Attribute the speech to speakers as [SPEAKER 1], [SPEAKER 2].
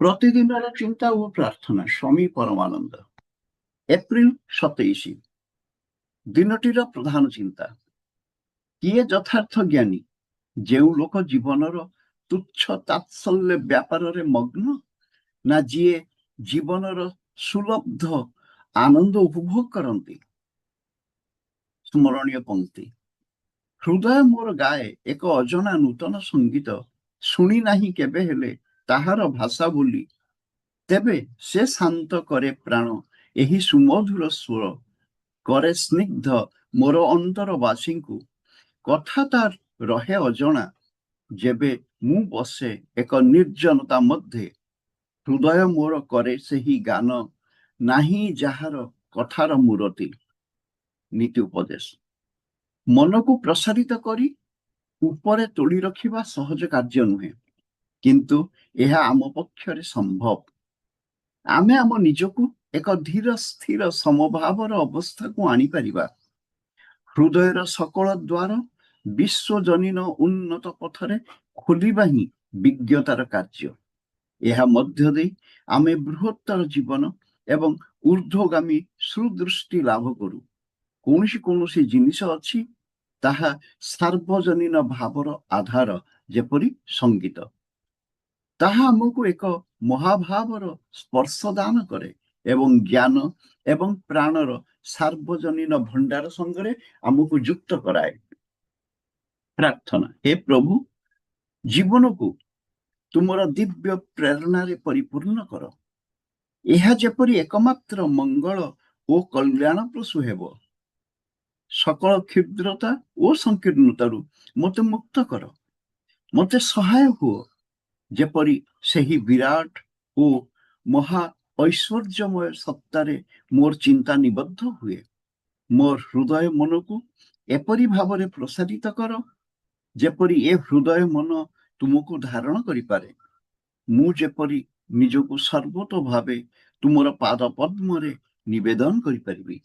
[SPEAKER 1] ପ୍ରତିଦିନର ଚିନ୍ତା ଓ ପ୍ରାର୍ଥନା। ସ୍ୱାମୀ ପରମାନନ୍ଦ। ଏପ୍ରିଲ 27। ଦିନଟିର ପ୍ରଧାନ ଚିନ୍ତା। କିଏ ଯଥାର୍ଥ ଜ୍ଞାନୀ? ଯେଉଁ ଲୋକ ଜୀବନର ତୁଚ୍ଛ ତାତ୍ସଲ୍ୟ ବ୍ୟାପାରରେ ମଗ୍ନ, ନା ଯିଏ ଜୀବନର ସୁଲବ୍ଧ ଆନନ୍ଦ ଉପଭୋଗ କରନ୍ତି? ସ୍ମରଣୀୟ ପଂକ୍ତି। ହୃଦୟ ମୋର ଗାଏ ଏକ ଅଜଣା ନୂତନ ସଙ୍ଗୀତ, ଶୁଣି ନାହିଁ କେବେ ହେଲେ ତାହାର ଭାଷା ବୋଲି। ତେବେ ସେ ଶାନ୍ତ କରେ ପ୍ରାଣ ଏହି ସୁମଧୁର ସ୍ୱର, କରେ ସ୍ନିଗ୍ଧ ମୋର ଅନ୍ତରବାସୀଙ୍କୁ। କଥା ତାର ରହେ ଅଜଣା, ଯେବେ ମୁଁ ବସେ ଏକ ନିର୍ଜନତା ମଧ୍ୟରେ। ହୃଦୟ ମୋର କରେ ସେହି ଗାନ, ନାହିଁ ଯାହାର କଥାର ମୂରତି। ନୀତି ଉପଦେଶ। ମନକୁ ପ୍ରସାରିତ କରି ଉପରେ ତୋଳି ରଖିବା ସହଜ କାର୍ଯ୍ୟ ନୁହେଁ, କିନ୍ତୁ ଏହା ଆମ ପକ୍ଷରେ ସମ୍ଭବ। ଆମେ ଆମ ନିଜକୁ ଏକ ଧୀର ସ୍ଥିର ସମଭାବର ଅବସ୍ଥାକୁ ଆଣିପାରିବା। ହୃଦୟର ସକଳ ଦ୍ୱାର ବିଶ୍ୱଜନୀନ ଉନ୍ନତ ପଥରେ ଖୋଲିବା ହିଁ ବିଜ୍ଞତାର କାର୍ଯ୍ୟ। ଏହା ମଧ୍ୟ ଦେଇ ଆମେ ବୃହତ୍ତର ଜୀବନ ଏବଂ ଊର୍ଦ୍ଧ୍ୱଗାମୀ ସୁଦୃଷ୍ଟି ଲାଭ କରୁ। କୌଣସି ଜିନିଷ ଅଛି, ତାହା ସାର୍ବଜନୀନ ଭାବର ଆଧାର, ଯେପରି ସଙ୍ଗୀତ। ତାହା ଆମକୁ ଏକ ମହାଭାବର ସ୍ପର୍ଶ ଦାନ କରେ ଏବଂ ଜ୍ଞାନ ଏବଂ ପ୍ରାଣର ସାର୍ବଜନୀନ ଭଣ୍ଡାର ସଙ୍ଗରେ ଆମକୁ ଯୁକ୍ତ କରାଏ। ପ୍ରାର୍ଥନା। ହେ ପ୍ରଭୁ, ଜୀବନକୁ ତୁମର ଦିବ୍ୟ ପ୍ରେରଣାରେ ପରିପୂର୍ଣ୍ଣ କର। ଏହା ଯେପରି ଏକମାତ୍ର ମଙ୍ଗଳ ଓ କଲ୍ୟାଣ ପ୍ରସୂ ହେବ। ସକଳ କ୍ଷୁଦ୍ରତା ଓ ସଂକୀର୍ଣ୍ଣତାରୁ ମୋତେ ମୁକ୍ତ କର। ମୋତେ ସହାୟ ହୁଅ, ଯେପରି ସେହି ବିରାଟ ଓ ମହା ଐଶ୍ୱର୍ଯ୍ୟମୟ ସତ୍ତାରେ ମୋର ଚିନ୍ତା ନିବଦ୍ଧ ହୁଏ। ମୋର ହୃଦୟ ମନକୁ ଏପରି ଭାବରେ ପ୍ରସାରିତ କର, ଯେପରି ଏ ହୃଦୟ ମନ ତୁମକୁ ଧାରଣ କରିପାରେ। ମୁଁ ଯେପରି ନିଜକୁ ସର୍ବତୋ ଭାବେ ତୁମର ପାଦ ପଦ୍ମରେ ନିବେଦନ କରିପାରିବି।